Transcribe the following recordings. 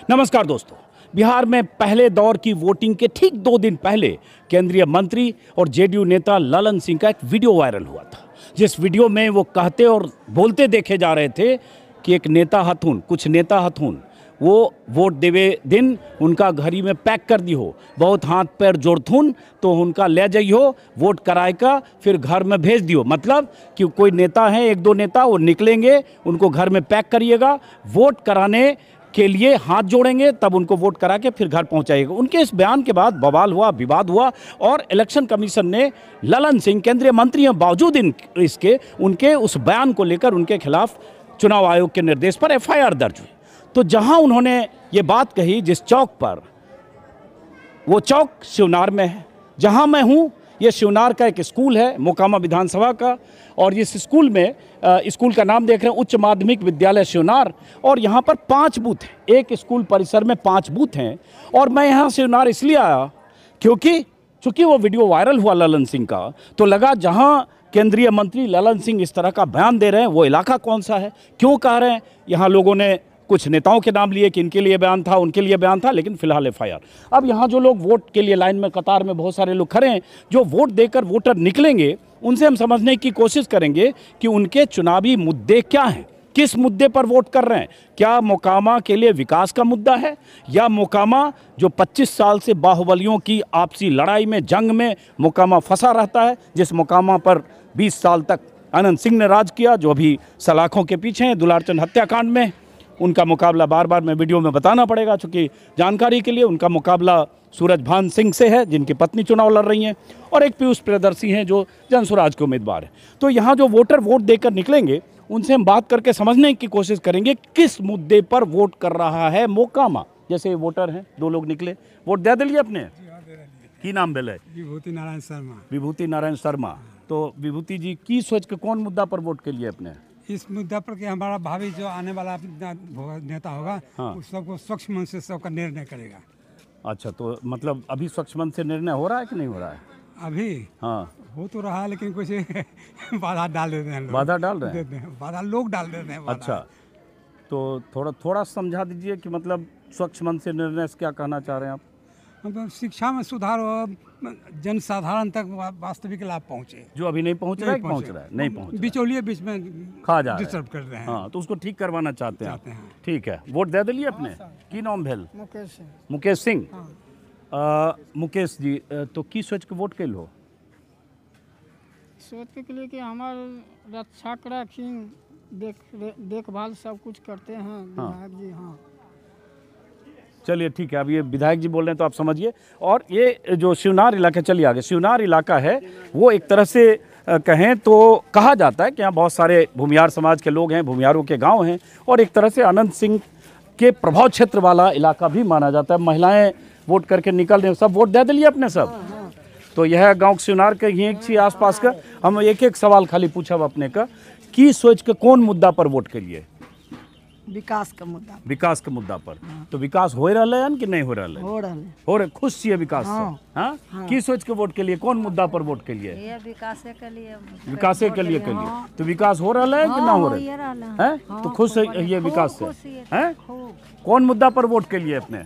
नमस्कार दोस्तों, बिहार में पहले दौर की वोटिंग के ठीक 2 दिन पहले केंद्रीय मंत्री और जेडीयू नेता ललन सिंह का एक वीडियो वायरल हुआ था, जिस वीडियो में वो कहते और बोलते देखे जा रहे थे कि एक नेता हथुन, कुछ नेता हथुन वो वोट देवे दिन उनका घरी में पैक कर दी हो, बहुत हाथ पैर जोड़थुन तो उनका ले जाइयो वोट कराए का फिर घर में भेज दियो। मतलब कि कोई नेता है, 1-2 नेता वो निकलेंगे, उनको घर में पैक करिएगा, वोट कराने के लिए हाथ जोड़ेंगे, तब उनको वोट करा के फिर घर पहुंचाएगा। उनके इस बयान के बाद बवाल हुआ, विवाद हुआ और इलेक्शन कमीशन ने ललन सिंह केंद्रीय मंत्री हैं बावजूद इसके उनके उस बयान को लेकर उनके खिलाफ चुनाव आयोग के निर्देश पर एफआईआर दर्ज हुई। तो जहां उन्होंने ये बात कही, जिस चौक पर, वो चौक शिवनार में है, जहां मैं हूं ये शिवनार का एक स्कूल है मोकामा विधानसभा का, और इस स्कूल में स्कूल का नाम देख रहे हैं उच्च माध्यमिक विद्यालय शिवनार, और यहाँ पर 5 बूथ हैं। एक स्कूल परिसर में 5 बूथ हैं। और मैं यहाँ शिवनार इसलिए आया क्योंकि चूंकि वो वीडियो वायरल हुआ ललन सिंह का, तो लगा जहाँ केंद्रीय मंत्री ललन सिंह इस तरह का बयान दे रहे हैं वो इलाका कौन सा है, क्यों कह रहे हैं। यहाँ लोगों ने कुछ नेताओं के नाम लिए कि इनके लिए बयान था, उनके लिए बयान था, लेकिन फिलहाल एफआईआर। अब यहाँ जो लोग वोट के लिए लाइन में कतार में बहुत सारे लोग खड़े हैं, जो वोट देकर वोटर निकलेंगे, उनसे हम समझने की कोशिश करेंगे कि उनके चुनावी मुद्दे क्या हैं, किस मुद्दे पर वोट कर रहे हैं। क्या मोकामा के लिए विकास का मुद्दा है, या मोकामा जो 25 साल से बाहुबलियों की आपसी लड़ाई में, जंग में मोकामा फंसा रहता है, जिस मोकामा पर 20 साल तक अनंत सिंह ने राज किया, जो अभी सलाखों के पीछे हैं दुलारचंद हत्याकांड में। उनका मुकाबला बार बार मैं वीडियो में बताना पड़ेगा, चूँकि जानकारी के लिए उनका मुकाबला सूरजभान सिंह से है, जिनकी पत्नी चुनाव लड़ रही हैं, और एक पीयूष प्रियदर्शी हैं जो जनसुराज के उम्मीदवार हैं। तो यहाँ जो वोटर वोट देकर निकलेंगे, उनसे हम बात करके समझने की कोशिश करेंगे किस मुद्दे पर वोट कर रहा है मोकामा। जैसे वोटर हैं, 2 लोग निकले, वोट दे दिलिए अपने की नाम भेले? विभूति नारायण शर्मा। विभूति नारायण शर्मा। तो विभूति जी की सोच के कौन मुद्दा पर वोट के लिए अपने? इस मुद्दा पर कि हमारा भावी जो आने वाला नेता होगा, हाँ। उस सबको स्वच्छ मन से सबका निर्णय करेगा। अच्छा, तो मतलब अभी स्वच्छ मन से निर्णय हो रहा है कि नहीं हो रहा है? अभी हाँ, हो तो रहा है, लेकिन कुछ बाधा डाल देते हैं लोग। बाधा डाल रहे हैं? देते हैं बाधा, लोग डाल देते हैं बाधा। अच्छा, तो थोड़ा समझा दीजिए कि मतलब स्वच्छ मन से निर्णय से क्या कहना चाह रहे हैं आप? मतलब शिक्षा में सुधार हो, जनसाधारण तक वास्तविक लाभ पहुँचे। जो अभी नहीं पहुंच रहा है, पहुंच रहा है, नहीं पहुंच रहा है, बिचौलिए बीच में खा जा रहे डिस्टर्ब कर रहे हैं। हाँ, तो उसको ठीक करवाना चाहते हैं आप। चाहते हैं। ठीक है, वोट दे दिलिए अपने की नाम भेल? मुकेश सिंह। मुकेश सिंह। मुकेश जी, तो की सोच के वोट कैल हो? सोच के लिए कि हमार रक्षा रखी, देखभाल सब कुछ करते हैं विधायक जी। हाँ, चलिए ठीक है, अब ये विधायक जी बोल रहे हैं तो आप समझिए। और ये जो शिवनार इलाका, चलिए आगे, शिवनार इलाका है वो एक तरह से कहें तो कहा जाता है कि यहाँ बहुत सारे भूमियार समाज के लोग हैं, भूमियारों के गांव हैं, और एक तरह से अनंत सिंह के प्रभाव क्षेत्र वाला इलाका भी माना जाता है। महिलाएं वोट करके निकल रही हैं, सब वोट दे दिलिए अपने सब। तो यह गाँव शिवनार के ही एक आस पास का हम एक सवाल खाली पूछब अपने का, की सोच के कौन मुद्दा पर वोट के लिए? विकास का मुद्दा। विकास के मुद्दा पर। तो विकास हो रहा है कि नहीं हो रहा है? हो रहे, खुश छिए विकास से? हाँ? की सोच के वोट के लिए, कौन मुद्दा पर वोट के लिए? ये विकासे के लिए। विकासे के लिए तो विकास हो रहा है कि ना हो रहा है? तो खुश है ये विकास से हैं? कौन मुद्दा पर वोट के लिए अपने?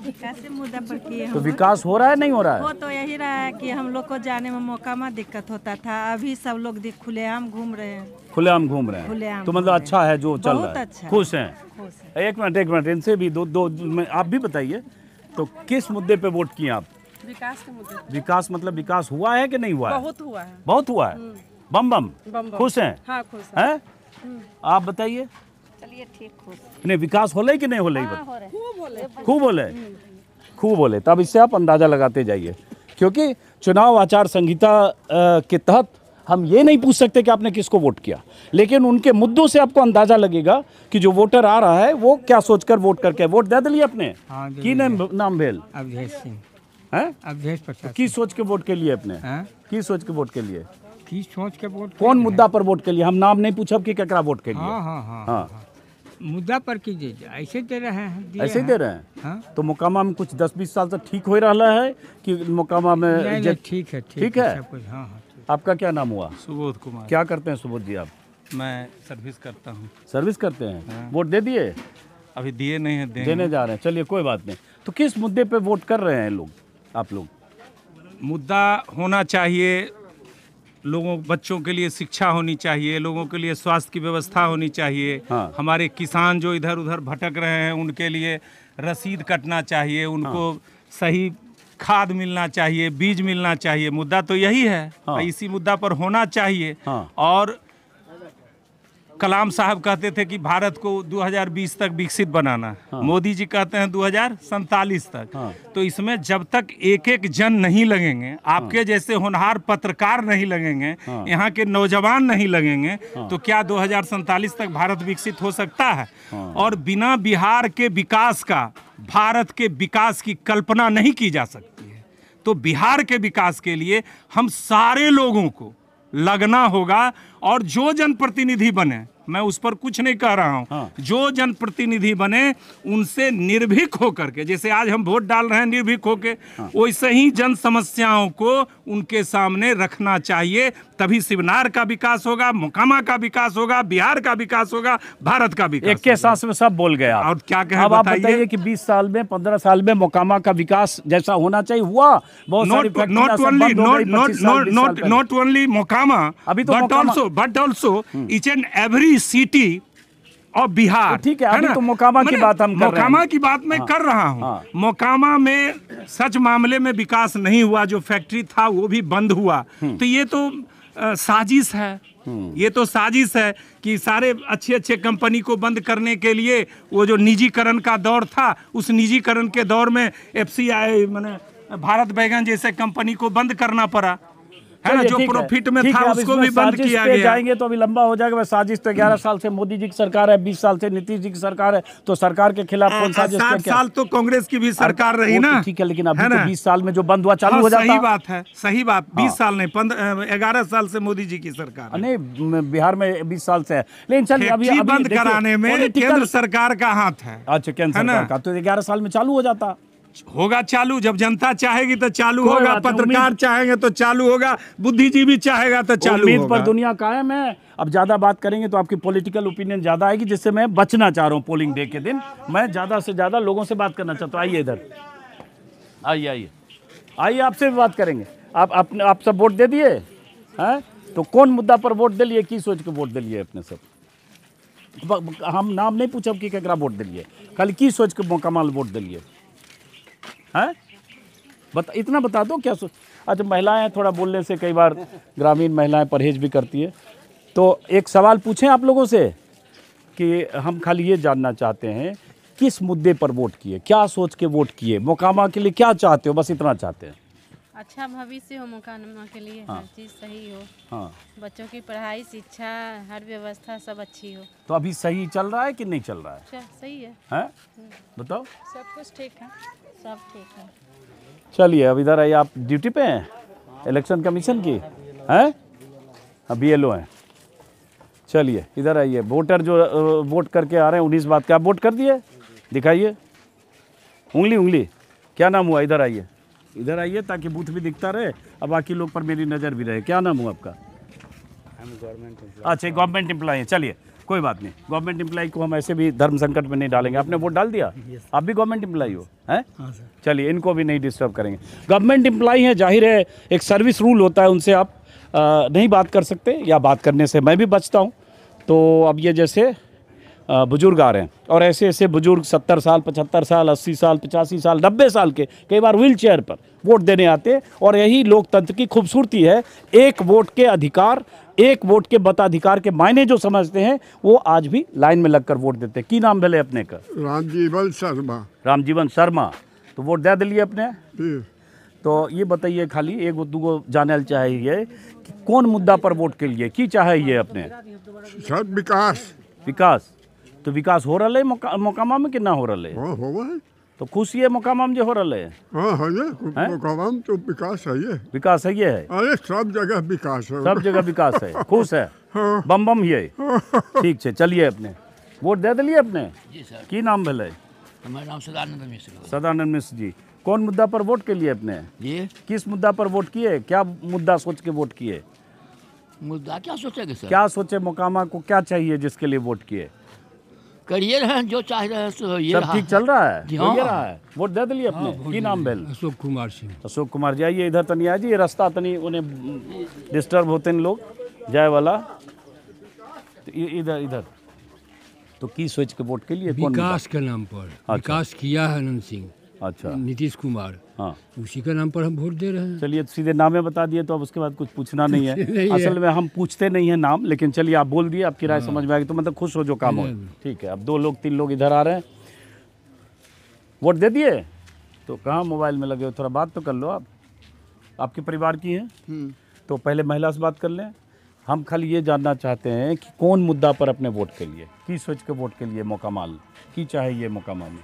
विकास के मुद्दा पर किए। तो विकास हो रहा है, नहीं हो रहा है? वो तो यही रहा है कि हम लोग को जाने में मौका में दिक्कत होता था, अभी सब लोग खुलेआम घूम रहे हैं। खुलेआम घूम रहे हैं, तो मतलब अच्छा है जो चल रहा है, अच्छा, खुश हैं। एक मिनट, इनसे भी दो आप भी बताइए, तो किस मुद्दे पे वोट किए आप? विकास के मुद्दे। विकास मतलब विकास हुआ है कि नहीं हुआ है? बहुत हुआ है। बहुत हुआ है। बम बम, खुश हैं? हाँ, खुश हैं। आप बताइए। चलिए ठीक, खुश। नहीं, विकास होले कि नहीं होले? खूब बोले, खूब बोले। तब इससे आप अंदाजा लगाते जाइए, क्योंकि चुनाव आचार संहिता के तहत हम ये नहीं पूछ सकते कि आपने किसको वोट किया, लेकिन उनके मुद्दों से आपको अंदाजा लगेगा कि जो वोटर आ रहा है वो क्या सोचकर वोट करके वोट दे दिलिए अपने। हाँ, की नाम भेल? अवधेश सिंह। हैं? अवधेश प्रसाद। की सोच के वोट के लिए अपने? की सोच के वोट के लिए? की सोच के वोट? कौन मुद्दा पर वोट के लिए? हम नाम नहीं पूछब कि केकरा वोट के लिए। हाँ, मुद्दा पर कीजिए, ऐसे दे रहे हैं। ऐसे ही दे रहे हैं। हाँ? तो मोकामा में कुछ 10-20 साल से ठीक हो रहा है कि मोकामा में? नहीं, ठीक है, ठीक है। सब कुछ। हाँ, आपका क्या नाम हुआ? सुबोध कुमार। क्या करते हैं सुबोध जी आप? मैं सर्विस करता हूँ। सर्विस करते हैं। वोट दे दिए? अभी दिए नहीं है, देंगे। देने जा रहे हैं, चलिए कोई बात नहीं। तो किस मुद्दे पे वोट कर रहे हैं लोग, आप लोग? मुद्दा होना चाहिए, लोगों बच्चों के लिए शिक्षा होनी चाहिए, लोगों के लिए स्वास्थ्य की व्यवस्था होनी चाहिए। हाँ। हमारे किसान जो इधर उधर भटक रहे हैं उनके लिए रसीद कटना चाहिए, उनको सही खाद मिलना चाहिए, बीज मिलना चाहिए। मुद्दा तो यही है। हाँ। इसी मुद्दा पर होना चाहिए। हाँ। और कलाम साहब कहते थे कि भारत को 2020 तक विकसित बनाना है। हाँ। मोदी जी कहते हैं 2047 तक। हाँ। तो इसमें जब तक एक एक जन नहीं लगेंगे, आपके जैसे होनहार पत्रकार नहीं लगेंगे, हाँ। यहाँ के नौजवान नहीं लगेंगे, तो क्या 2047 तक भारत विकसित हो सकता है? हाँ। और बिना बिहार के विकास का भारत के विकास की कल्पना नहीं की जा सकती है। तो बिहार के विकास के लिए हम सारे लोगों को लगना होगा। और जो जनप्रतिनिधि बने, मैं उस पर कुछ नहीं कह रहा हूं, हाँ। जो जनप्रतिनिधि बने उनसे निर्भीक होकर के, जैसे आज हम वोट डाल रहे हैं निर्भीक होकर, वैसे ही जन समस्याओं को उनके सामने रखना चाहिए। तभी शिवनार का विकास होगा, मोकामा का विकास होगा, बिहार का विकास होगा, भारत का विकास एक के होगा। सांस में सब बोल गए आप। और क्या कहें अब आप बताइए? बताइए कि 20 साल में 15 साल में मोकामा का विकास जैसा होना चाहिए हुआ? बहुत सारी फैक्ट्रियां सब बंद हो गई 25 साल, 20 साल पहले। not only Mokama, अभी तो but also each and every city of Bihar. तो ठीक है, अभी तो मोकामा की बात हम कर रहे हैं। मोकामा की बात मैं कर रहा हूँ। हाँ। मोकामा में सच मामले में विकास नहीं हुआ, जो फैक्ट्री था वो भी बंद हुआ। तो ये तो साजिश है। ये तो साजिश है कि सारे अच्छे अच्छे कंपनी को बंद करने के लिए वो जो निजीकरण का दौर था, उस निजीकरण के दौर में FCI माने भारत बैगन जैसे कंपनी को बंद करना पड़ा, है ना, जो प्रॉफिट में था उसको भी बंद किया गया। जाएंगे तो अभी लंबा हो जाएगा। बस साजिश तो 11 साल से मोदी जी की सरकार है, 20 साल से नीतीश जी की सरकार है, तो सरकार के खिलाफ कौन साजिश? 7 साल तो कांग्रेस की भी सरकार रही ना। ठीक है, लेकिन अभी तो 20 साल में जो बंद हुआ चालू हो जाता। सही बात है, सही बात। 20 साल नहीं, 11 साल से मोदी जी की सरकार है। नहीं, बिहार में 20 साल से है। लेकिन चलिए अभी बंद कराने में केंद्र सरकार का हाथ है। अच्छा, केंद्र सरकार का तो 11 साल में चालू हो जाता। होगा चालू, जब जनता चाहेगी तो चालू होगा, पत्रकार चाहेंगे तो चालू होगा, बुद्धिजीवी चाहेगा तो चालू होगा। उम्मीद पर दुनिया कायम है। अब ज्यादा बात करेंगे तो आपकी पॉलिटिकल ओपिनियन ज्यादा आएगी, जिससे मैं बचना चाह रहा हूँ। पोलिंग डे के दिन मैं ज्यादा से ज्यादा लोगों से बात करना चाहता हूँ। आइए इधर, आइए, आपसे भी बात करेंगे। आप सब वोट दे दिए हैं? तो कौन मुद्दा पर वोट दिलिए, की सोच के वोट दिलिए अपने सब? हम नाम नहीं पूछब कि केकरा वोट दिलिए, खाली की सोच के मोकामा वोट दिलिए हैं? इतना बता दो क्या सोच। अच्छा, महिलाएं थोड़ा बोलने से कई बार ग्रामीण महिलाएं परहेज भी करती है। तो एक सवाल पूछें आप लोगों से कि हम खाली ये जानना चाहते हैं किस मुद्दे पर वोट किए, क्या सोच के वोट किए, मोकामा के लिए क्या चाहते हो? बस इतना चाहते हैं। अच्छा भविष्य हो मोकामा के लिए। हाँ। हर चीज़ सही हो। हाँ, बच्चों की पढ़ाई, शिक्षा, हर व्यवस्था सब अच्छी हो। तो अभी सही चल रहा है कि नहीं चल रहा है? अच्छा, सही है। हैं? बताओ। सब कुछ ठीक है, सब ठीक है। चलिए, अब इधर आइए। आप ड्यूटी पे हैं इलेक्शन कमीशन की हैं? अभी BLO हैं। चलिए इधर आइए। वोटर जो वोट करके आ रहे हैं 19 बात का, आप वोट कर दिए? दिखाइए उंगली। क्या नाम हुआ? इधर आइए ताकि बूथ भी दिखता रहे और बाकी लोग पर मेरी नज़र भी रहे। क्या नाम हुआ आपका? अच्छा, गवर्नमेंट एम्प्लॉय हैं। चलिए कोई बात नहीं, गवर्नमेंट एम्प्लॉय को हम ऐसे भी धर्म संकट में नहीं डालेंगे। आपने वोट डाल दिया? आप भी गवर्नमेंट एम्प्लॉय हो हैं? चलिए, इनको भी नहीं डिस्टर्ब करेंगे। गवर्नमेंट एम्प्लॉय है, जाहिर है एक सर्विस रूल होता है, उनसे आप नहीं बात कर सकते, या बात करने से मैं भी बचता हूँ। तो अब ये जैसे बुजुर्ग आ रहे हैं और ऐसे ऐसे बुजुर्ग 70 साल, 75 साल, 80 साल, 85 साल, 90 साल के, कई बार व्हील चेयर पर वोट देने आते हैं। और यही लोकतंत्र की खूबसूरती है। एक वोट के अधिकार, एक वोट के मताधिकार के मायने जो समझते हैं वो आज भी लाइन में लगकर वोट देते हैं। की नाम भले अपने का? रामजीवन शर्मा। तो वोट दे दिलिए अपने? तो ये बताइए, खाली एक दूगो जानल चाहिए कि कौन मुद्दा पर वोट के लिए की चाहिए अपने? सब विकास। तो विकास हो रहा है मोकामा में कि ना हो रहा है? तो खुशी है मोकामा में जो हो रहा है? मोकामा में तो विकास है। विकास है, ये है। अरे सब जगह विकास है, सब जगह विकास है। खुश है? बम बम ये। ठीक है, चलिए अपने वोट दे दिलिए अपने? जी सर। की नाम भले? हमारा नाम सदानंद मिश्र। सदानंद मिश्र जी। कौन मुद्दा पर वोट के लिए अपने? जी। किस मुद्दा पर वोट किए? क्या मुद्दा सोच के वोट किए? मुद्दा क्या सोचेंगे सर? क्या सोचे मोकामा को क्या चाहिए जिसके लिए वोट किए? करिए रहे हैं जो चाह रहे हैं सो ये सब रहा ठीक है। चल रहा है? जी हो हाँ। रहा है? वोट दे दिलिए अपने? की नाम भेल? अशोक कुमार सिंह। अशोक कुमार जी, आइए इधर तनी आ जी, ये रास्ता तनी उन्हें डिस्टर्ब होते हैं लोग जाए वाला। तो इधर इधर तो की सोच के वोट के लिए? कौन विकास के नाम पर विकास किया है अनंत सिंह, अच्छा नीतीश कुमार, हाँ, उसी के नाम पर हम वोट दे रहे हैं। चलिए सीधे नामे बता दिए तो अब उसके बाद कुछ पूछना नहीं है। नहीं है। असल में हम पूछते नहीं है नाम, लेकिन चलिए आप बोल दिए, आपकी राय समझ में आ गई तो मतलब खुश हो जो काम हो। ठीक है, अब 2 लोग 3 लोग इधर आ रहे हैं, वोट दे दिए तो कहाँ मोबाइल में लगे हो, थोड़ा बात तो कर लो। आप आपके परिवार की हैं तो पहले महिला से बात कर लें। हम खाली ये जानना चाहते हैं कि कौन मुद्दा पर अपने वोट के लिए, की सोच के वोट के लिए मोकामाल की चाहे ये मोकामा में?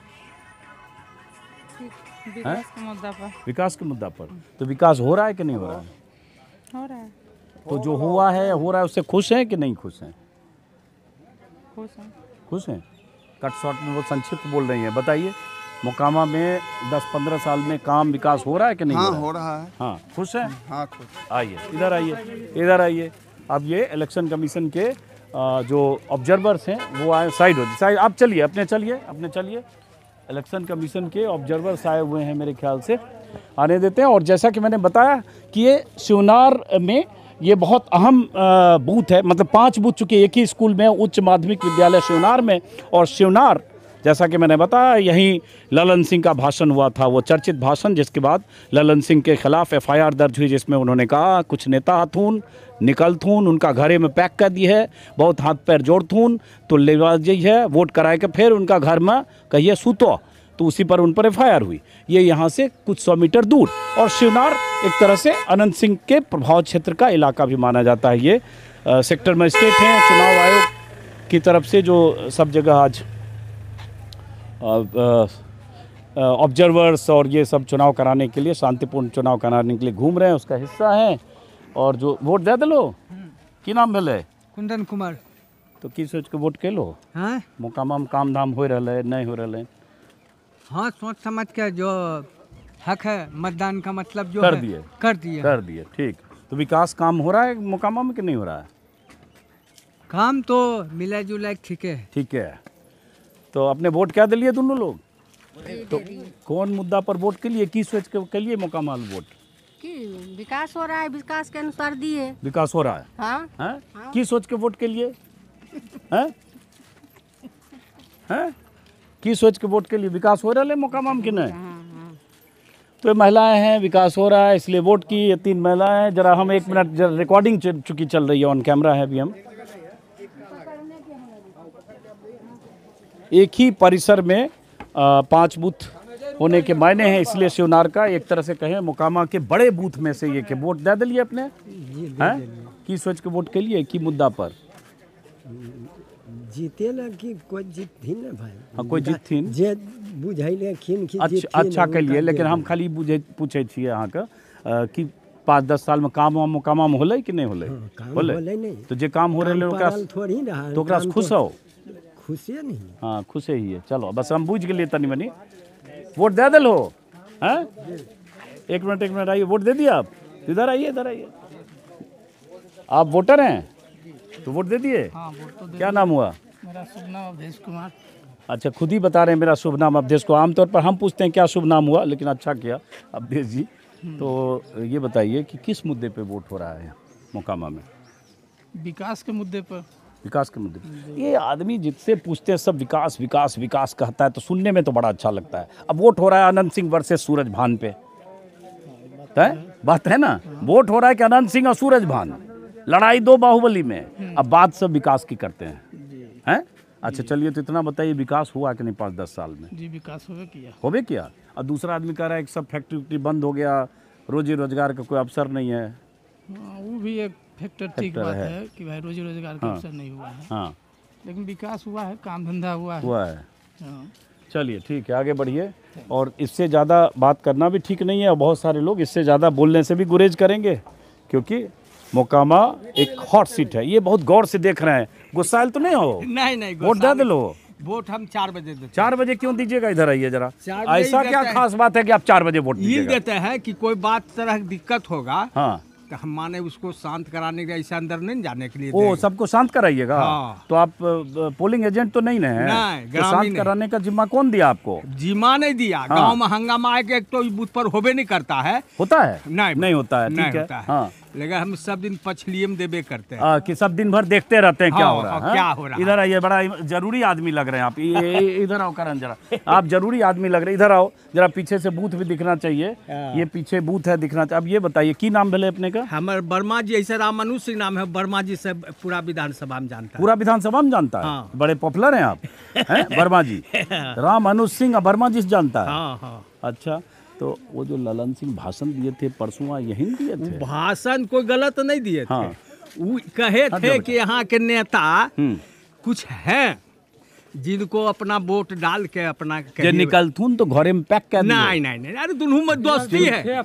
विकास के मुद्दा पर। विकास के मुद्दा पर। तो विकास हो रहा है कि नहीं हो रहा है? हो रहा है। तो जो हुआ है हो रहा है उससे खुश हैं कि नहीं खुश हैं? खुश हैं। खुश हैं? कट शॉर्ट में वो संक्षिप्त बोल रही हैं, बताइए मोकामा में 10-15 साल में काम विकास हो रहा है कि नहीं? हाँ हो रहा है। हाँ, खुश हैं? हाँ खुश। आइए इधर आइए, इधर आइए। अब ये इलेक्शन कमीशन के जो ऑब्जर्वर्स हैं वो आए, साइड हो साइड, आप चलिए अपने चलिए। इलेक्शन कमीशन के ऑब्जर्वर्स आए हुए हैं, मेरे ख्याल से आने देते हैं। और जैसा कि मैंने बताया कि ये शिवनार में ये बहुत अहम बूथ है, मतलब 5 बूथ चुके एक ही स्कूल में, उच्च माध्यमिक विद्यालय शिवनार में। और शिवनार जैसा कि मैंने बताया यहीं ललन सिंह का भाषण हुआ था, वो चर्चित भाषण, जिसके बाद ललन सिंह के खिलाफ FIR दर्ज हुई, जिसमें उन्होंने कहा कुछ नेता हथून निकल थून उनका घरे में पैक कर दी है, बहुत हाथ पैर जोड़ थून तो लेवा जी है, वोट कराए के फिर उनका घर में कहिए सूतो, तो उसी पर उन पर FIR हुई। ये यहाँ से कुछ 100 मीटर दूर। और शिवनार एक तरह से अनंत सिंह के प्रभाव क्षेत्र का इलाका भी माना जाता है। ये सेक्टर मजिस्ट्रेट हैं चुनाव आयोग की तरफ से, जो सब जगह आज ऑब्जर्वर्स और ये सब चुनाव कराने के लिए, शांतिपूर्ण चुनाव कराने के लिए घूम रहे हैं, उसका हिस्सा है। और जो वोट दे दलो की नाम भेले? कुंदन कुमार। तो की सोच के वोट के लो? हाँ मोकामा में काम धाम हो रहा है नहीं हो रहा है? हाँ, सोच समझ के जो हक है मतदान का मतलब जो कर है, दिए कर दिए। ठीक। तो विकास काम हो रहा है मोकामा में कि नहीं हो रहा है? काम तो मिला जुला ठीक है। ठीक है, तो अपने वोट क्या दिलिए दोनों लोग? तो कौन मुद्दा पर वोट के लिए, की सोच के लिए मोकामा वोट? कि विकास हो रहा है, विकास के अनुसार दिए। विकास हो रहा है? हाँ, हैं? की सोच के वोट के लिए? हैं? हैं? की सोच के वोट के लिए? विकास हो रहा है मोकामा में कि नहीं? तो ये महिलाएं हैं, विकास हो रहा है इसलिए वोट की। ये 3 महिलाएं हैं। जरा हम 1 मिनट, रिकॉर्डिंग चुकी चल रही है, ऑन कैमरा है अभी हम। एक ही परिसर में 5 बूथ होने के मायने हैं, इसलिए शिवनार का एक तरह से कहें मोकामा के बड़े बूथ में से ये के वोट दे दिलिए अपने हैं की सोच के वोट के लिए, की मुद्दा पर? जीते ना कि कोई जीत थी ना भाई। हाँ, कोई जीत थी जे बुझाइले खिन की अच्छा के लिए, लेकिन हम खाली पूछे छिए अहाँ के कि 5-10 साल में काम मोकामा में होले कि नहीं होले? होले। तो जे काम हो रहे ओकरा थोड़ी रहा तो ओकरा से खुश हो? खुशे नहीं। हाँ, खुशे ही है। चलो बस हम बुझ गेलिए तनी मनी। वोट दे दिल हो? हैं? 1 मिनट आइए, वोट दे दिया आप? इधर आइए। आप वोटर हैं तो वोट दे दिए? हाँ, वोट तो दे। क्या नाम हुआ? मेरा शुभ नाम अवधेश कुमार। अच्छा, खुद ही बता रहे हैं मेरा शुभ नाम अवधेश को। आमतौर पर हम पूछते हैं क्या शुभ नाम हुआ, लेकिन अच्छा किया अवधेश जी। तो ये बताइए कि किस मुद्दे पे वोट हो रहा है मोकामा में? विकास के मुद्दे पर। विकास के मुद्दे पे। ये आदमी जिससे पूछते हैं सब विकास विकास विकास कहता है, तो सुनने में तो बड़ा अच्छा लगता है। अब वोट हो रहा है अनंत सिंह वर्सेस सूरज भान पे, बात है ना? वोट हो रहा है कि अनंत सिंह और सूरज भान, लड़ाई 2 बाहुबली में। अब बात सब विकास की करते हैं। अच्छा चलिए, तो इतना बताइए विकास हुआ कि नहीं 5-10 साल में? जी, विकास होबे किया। और दूसरा आदमी कह रहा है कि सब फैक्ट्री बंद हो गया, रोजी रोजगार का कोई अवसर नहीं है। वो भी एक फैक्टर ठीक बात है कि भाई रोजी रोजगार का अवसर नहीं हुआ है। हाँ, लेकिन विकास हुआ है, काम धंधा हुआ है। हाँ। चलिए ठीक है, आगे बढ़िए। और इससे ज़्यादा बात करना भी ठीक नहीं है, और बहुत सारे लोग इससे ज़्यादा बोलने से भी गुरेज करेंगे, क्योंकि मोकामा एक हॉट सीट है। ये बहुत गौर से देख रहे हैं, गुस्साइल तो नहीं हो? नहीं, वोट दे दिलो। वोट हम 4 बजे देते हैं। 4 बजे क्यों दीजिएगा? इधर आइए जरा। 4 बजे ऐसा क्या खास बात है कि आप 4 बजे वोट दीजिएगा? देते हैं कि कोई बात तरह दिक्कत होगा, हाँ, तो हम माने उसको शांत कराने के, ऐसे अंदर नहीं जाने के लिए ओ देंगे। सबको शांत कराइएगा। हाँ। तो आप पोलिंग एजेंट तो नहीं है? नहीं, तो ग्रामीण शांत है। कराने का जिम्मा कौन दिया आपको? जिम्मा नहीं दिया। हाँ। गांव में हंगामा आके एक तो बूथ पर होबे नहीं करता है। होता है? नहीं होता है, नहीं ठीक है। होता है। हाँ। लेकिन हम सब दिन पछलिए में देबे करते हैं। कि सब दिन भर देखते रहते हैं क्या हाँ, हो रहा है? हाँ, क्या हो रहा है। इधर आइए, बड़ा जरूरी आदमी लग रहे हैं आप। इधर आओ करण जरा, आप जरूरी आदमी लग रहे हैं। इधर आओ जरा, पीछे से बूथ भी दिखना चाहिए। ये पीछे बूथ है, दिखना चाहिए। अब ये बताइए की नाम भले अपने का? हमारे वर्मा जी, ऐसे रामानु सिंह नाम है, वर्मा जी से पूरा विधानसभा में जानता है। पूरा विधानसभा में जानता है? हाँ। बड़े पॉपुलर हैं आप, हैं वर्मा जी? राम अनुज सिंह वर्मा जी से जानता है? हाँ हाँ। अच्छा, तो वो जो ललन सिंह भाषण दिए थे परसों, यही दिए थे? भाषण कोई गलत नहीं दिए थे। हाँ। वो कहे थे कि यहाँ के नेता कुछ हैं जिनको अपना वोट डाल के अपना जे निकलथुन तो घरे में पैक कर दिए। नहीं, अरे दुनू में दोस्ती है,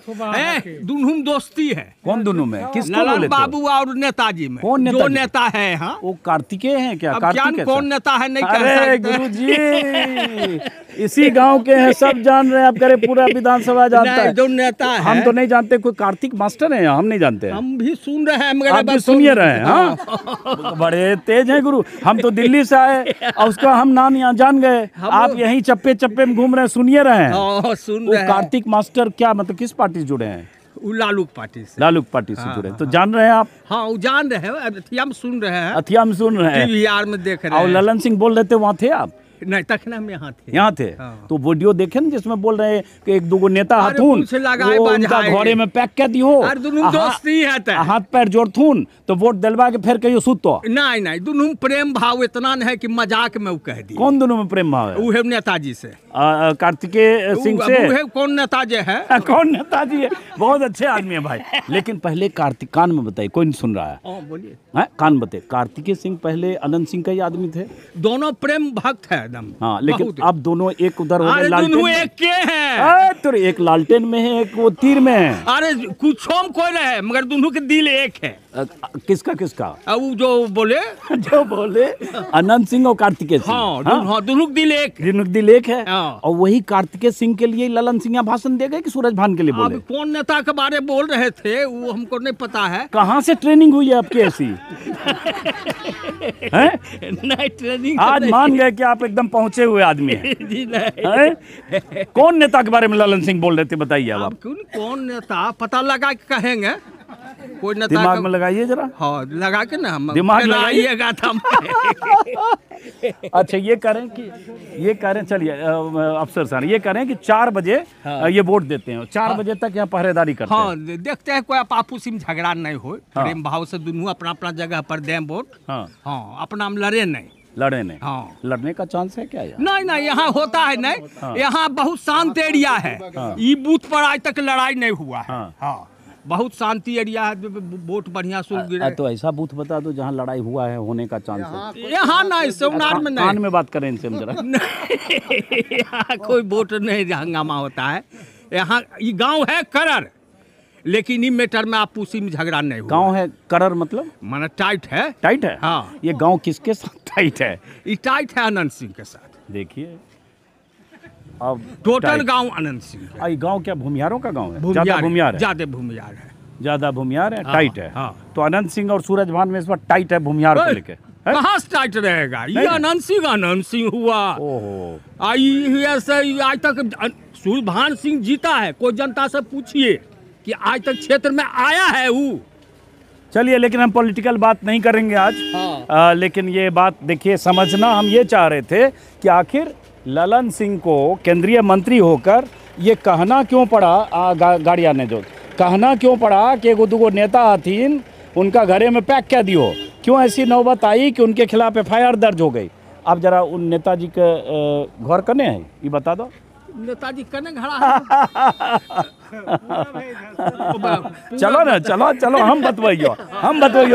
दुनू में दोस्ती है। कौन दोनों में? किसको ललन बोले थे? बाबू और नेताजी में। कौन जो नेताजी? नेता है यहाँ, वो कार्तिकेय हैं क्या? अब क्या कार्तिकेय कौन सर? नेता है नहीं कह अरे सकते। गुरुजी, इसी गांव के हैं, सब जान रहे हैं। आप करे पूरा विधानसभा जानता नहीं, है। जो नेता है हम तो नहीं जानते। कोई कार्तिक मास्टर है? हम नहीं जानते हैं। हम भी सुन रहे हैं मगर आप भी सुनिए रहे हैं। हाँ, बड़े तेज हैं गुरु। हम तो दिल्ली से आए और उसका हम नाम यहाँ जान गए। आप यहीं चप्पे चप्पे में घूम रहे हैं, सुनिए रहे हैं। सुन वो रहे हैं। कार्तिक मास्टर क्या मतलब किस पार्टी से जुड़े हैं? वो लालू पार्टी से। लालू पार्टी से जुड़े हैं। तो जान रहे हैं आप? हाँ, वो जान रहे हैं। अथिया में सुन रहे हैं, अथिया में सुन रहे हैं, टीवीआर में देख रहे और हैं। ललन सिंह बोल रहे थे, वहाँ थे आप? नहीं, तखना में यहाँ थे। यहाँ थे? हाँ। तो वीडियो देखे ना जिसमें बोल रहे हैं कि एक दो नेता अरे हाथून पूछ लगाए वो उनका बजाए। घोड़े में पैक कर दियो, अरे दुनू दोस्ती है ते। हाथ पैर जोड़थून तो वोट दिलवा के फिर कहियो सुतो। नहीं, दुनू में प्रेम भाव इतना नहीं है कि मजाक में वो कह दी। कौन दोनों में प्रेम भाव है? वो है नेताजी से। कार्तिकेय सिंह से? वो है कौन नेताजी है? कौन नेताजी है? बहुत अच्छे आदमी है भाई। लेकिन पहले कार्तिक, कान में बताइए, कोई नहीं सुन रहा है। बोलिए। कान बताइए। कार्तिकेय सिंह पहले अनंत सिंह का ही आदमी थे? दोनों प्रेम भक्त है एकदम। हाँ, लेकिन अब दोनों एक उधर हो गए, अरे लालटेन दोनों में। एक के हैं। तो एक लालटेन में है, एक वो तीर में है। अरे कुछ कोई रहे मगर दोनों के दिल एक है। किसका किसका? वो जो बोले जो बोले अनंत सिंह और कार्तिकेय सिंह। हाँ, दोनों के दिल एक। दोनों के दिल एक है। हाँ। और वही कार्तिकेय सिंह के लिए ललन सिंह यहाँ भाषण दे गए कि सूरज भान के लिए बोले? अब कौन नेता के बारे में बोल रहे थे वो हमको नहीं पता है। कहाँ से ट्रेनिंग हुई है आपकी ऐसी? नहीं, ट्रेनिंग आज मान गए कि आप एकदम पहुंचे हुए आदमी हैं। कौन नेता के बारे में ललन सिंह बोल रहे थे, बताइए अब आप। कौन नेता पता लगा के कहेंगे। कोई नेता दिमाग में लगाइए जरा। हाँ, लगा के ना हम दिमाग लगाइएगा था। अच्छा, ये करें चलिए अफसर साहब, ये करें कि 4 बजे ये वोट देते हैं, 4 बजे तक यहाँ पहरेदारी करते हैं। हाँ, देखते हैं कोई आपस में झगड़ा नहीं हो। प्रेम भाव से दोनों अपना अपना जगह पर दें वोट। हाँ, अपना में लड़े नहीं। लड़े नहीं? हाँ। लड़ने का चांस है क्या यार? नहीं, यहाँ होता है नहीं। यहाँ बहुत शांत एरिया है। ये बूथ पर आज तक लड़ाई नहीं हुआ है। हाँ, बहुत शांति एरिया है। वोट बढ़िया सुन गिरे। तो ऐसा बूथ बता दो जहाँ लड़ाई हुआ है, होने का चांस है। यहाँ नहीं, सोमनाथ में नहीं। कान में बात करें इनसे जरा। यहाँ कोई वोट नहीं हंगामा होता है। यहाँ ये गांव है करर, लेकिन इन मैटर में आप उसी में झगड़ा नहीं हुआ। गांव है करर मतलब? माना टाइट है। टाइट है? हाँ। ये गांव किसके साथ टाइट है? ये टाइट है अनंत सिंह के साथ। देखिए अब टोटल गांव अनंत सिंह है। ये गांव क्या भूमियारों का गांव है? ज्यादा भूमियार है? ज्यादा भूमियार है। ज्यादा भूमियार है, टाइट है। हाँ। तो अनंत सिंह और सूरज भान में इस बार टाइट है भूमियार को लेके? कहाँ से टाइट रहेगा? ये अनंत सिंह हुआ। ओहो, आज तक सूरज भान सिंह जीता है। कोई जनता से पूछिए कि आज तक क्षेत्र में आया है वो। चलिए, लेकिन हम पॉलिटिकल बात नहीं करेंगे आज। हाँ। लेकिन ये बात देखिए, समझना हम ये चाह रहे थे कि आखिर ललन सिंह को केंद्रीय मंत्री होकर ये कहना क्यों पड़ा, गाड़िया ने जो कहना क्यों पड़ा कि एगो दूगो नेता हथिन उनका घरे में पैक क्या दियो, क्यों ऐसी नौबत आई कि उनके खिलाफ FIR दर्ज हो गई? आप जरा उन नेताजी के घर कने है ये बता दो। नेताजी कने घड़ा चलो ना, चलो हम बतवाइयो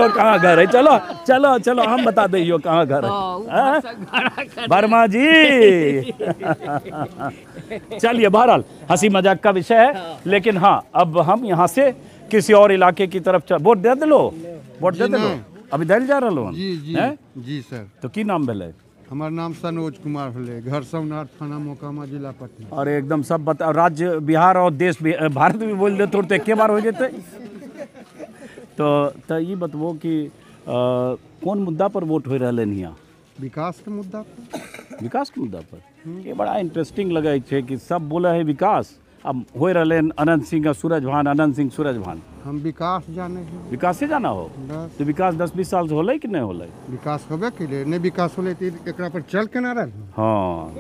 कहाँ घर है। चलो हम बता दियो कहाँ घर है। वर्मा जी चलिए, बहरहाल हंसी मजाक का विषय है। लेकिन हाँ, अब हम यहाँ से किसी और इलाके की तरफ वोट दे दो। अभी दल जा रहा लो? जी सर। तो की नाम भेले? हमार नाम सनोज कुमार भेले, घर सोमनाथ, थाना मोकामा, जिला पटना। और एकदम सब बता, राज्य बिहार और देश भारत भी बोल देते तो एक बार हो जाते। तो ये बतबो कि कौन मुद्दा पर वोट हो रहा है यहाँ? विकास के मुद्दा पर। विकास के मुद्दा पर ये बड़ा इंटरेस्टिंग लगे छे कि सब बोला है विकास, अब हो रहा है अनंत सिंह और सूरज भान, अनंत सिंह सूरज भान। हम विकास जाने हैं। विकास से जाना हो बस तो विकास 10-20 साल से होलै कि नहीं होलै? विकास होबे के लिए नहीं विकास होले तो एकरा पर चल के ना रह। हाँ,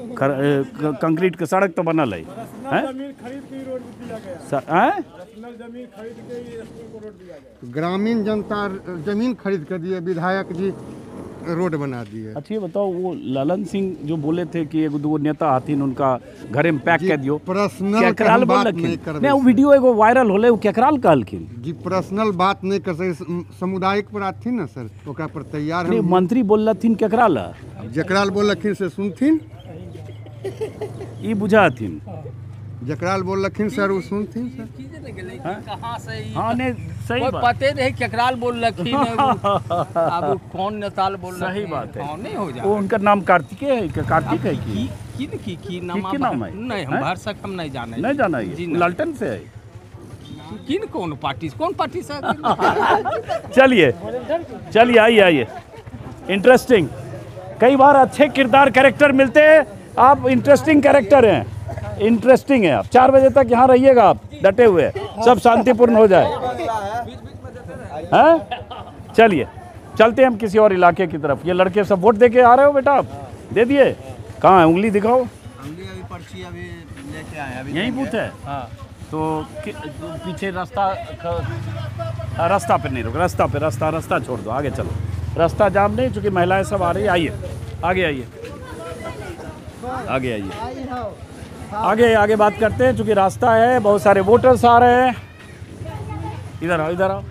कंक्रीट के सड़क तो बनल है, ग्रामीण जनता जमीन खरीद कर दिए, विधायक जी रोड बना दिए। अच्छा ये बताओ, वो ललन सिंह जो बोले थे कि एगो दो नेता आथिन उनका घरे में पैक कर दियो, पर्सनल केकराल बात बोलखिन नहीं करबे। नहीं, वो वीडियो एगो वायरल होले, वो केकराल कहलखिन जी पर्सनल बात नहीं कर सके, सामुदायिक पर आथिन ना सर, ओकरा पर तैयार नहीं, हम। मंत्री बोलथिन केकराल जकराल बोलखिन से सुनथिन, ई बुझाथिन, जकराल बोलखिन सर वो सुनथिन सर। कहाँ से हाँ नहीं सही कोई बात, पते नहीं केकराल बोल रखी अब वो कौन नेताल बोल रखे सही बात है। हाँ, नहीं हो जा वो उनका नाम कार्तिकेय है कि कार्तिक है कि की नाम है? नहीं हम भर सक हम नहीं जाने नहीं जाना जी ये नहीं। लालटेन से है। किन कौन पार्टी से चलिए चलिए आइए आइए, इंटरेस्टिंग, कई बार अच्छे किरदार कैरेक्टर मिलते हैं, आप इंटरेस्टिंग कैरेक्टर हैं, इंटरेस्टिंग है आप। 4 बजे तक यहाँ रहिएगा आप डटे हुए, सब शांतिपूर्ण हो जाए। हैं? चलिए चलते हैं हम किसी और इलाके की तरफ। ये लड़के सब वोट दे के आ रहे हो बेटा? आप दे दिए? कहाँ है, उंगली दिखाओ। अभी पर्ची अभी लेके आए हैं, अभी यही बूथ है? हाँ। तो पीछे रास्ता पे नहीं रुक, रास्ता छोड़ दो, आगे चलो। रास्ता जाम नहीं, चूंकि महिलाएं सब आ रही है। आइए आगे आइए आगे आइए, आगे बात करते हैं, चूंकि रास्ता है, बहुत सारे वोटर्स आ रहे हैं। इधर आओ इधर आओ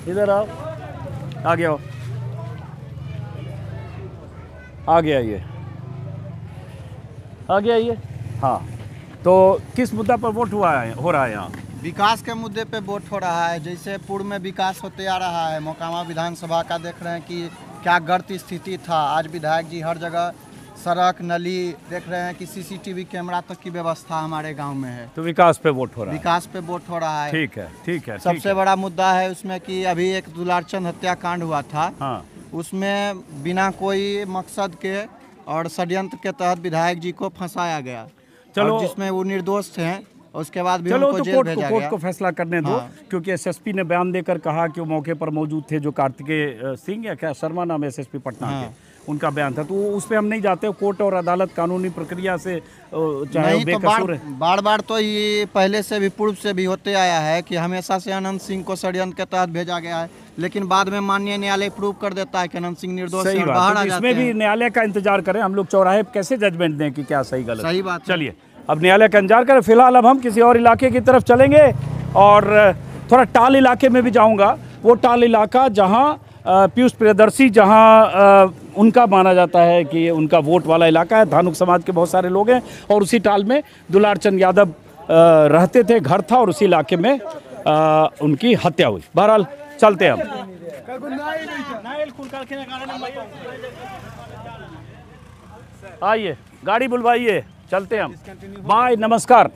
इधर आओ, आगे आओ, आगे आइए आगे आइए। हाँ, तो किस मुद्दा पर वोट हो रहा है यहाँ? विकास के मुद्दे पे वोट हो रहा है। जैसे पूर्व में विकास होते आ रहा है, मोकामा विधानसभा का देख रहे हैं कि क्या गर्त स्थिति था। आज विधायक जी हर जगह सड़क नली देख रहे हैं कि सीसीटीवी कैमरा तक की व्यवस्था हमारे गांव में है। तो विकास पे वोट हो रहा है? विकास पे वोट हो रहा है। ठीक है। सबसे बड़ा मुद्दा है उसमें कि अभी एक दुलारचंद हत्याकांड हुआ था। हाँ। उसमें बिना कोई मकसद के और षड्यंत्र के तहत विधायक जी को फंसाया गया। चलो, जिसमें वो निर्दोष थे, उसके बाद भी चलो उनको तो जेल भेजा गया। कोर्ट को फैसला करने दो। हाँ। क्योंकि एसएसपी ने बयान देकर कहा कि वो मौके पर मौजूद थे, जो कार्तिकेय सिंह या क्या शर्मा नाम है एसएसपी पटना हाँ। के, उनका बयान था। तो उस पर हम नहीं जाते, कोर्ट और अदालत कानूनी प्रक्रिया से चाहे नहीं तो बेकसूर है। बार बार तो ये पहले से भी पूर्व से भी होते आया है कि हमेशा से अनंत सिंह को षड्यंत्र के तहत भेजा गया है, लेकिन बाद में माननीय न्यायालय प्रूव कर देता है कि अनंत सिंह निर्दोष है और बाहर आ जाते हैं। इसमें भी न्यायालय का इंतजार करें हम लोग, चौराहे पे कैसे जजमेंट दें कि क्या सही गलत। सही बात। चलिए अब न्यायालय का इंतजार करें। फिलहाल अब हम किसी और इलाके की तरफ चलेंगे और थोड़ा टाल इलाके में भी जाऊंगा। वो टाल इलाका जहां पीयूष प्रियदर्शी, जहां उनका माना जाता है कि ये उनका वोट वाला इलाका है, धानुक समाज के बहुत सारे लोग हैं, और उसी टाल में दुलारचंद यादव रहते थे, घर था, और उसी इलाके में उनकी हत्या हुई। बहरहाल चलते हैं हम। आइए गाड़ी बुलवाइए, चलते हैं हम। बाय, नमस्कार।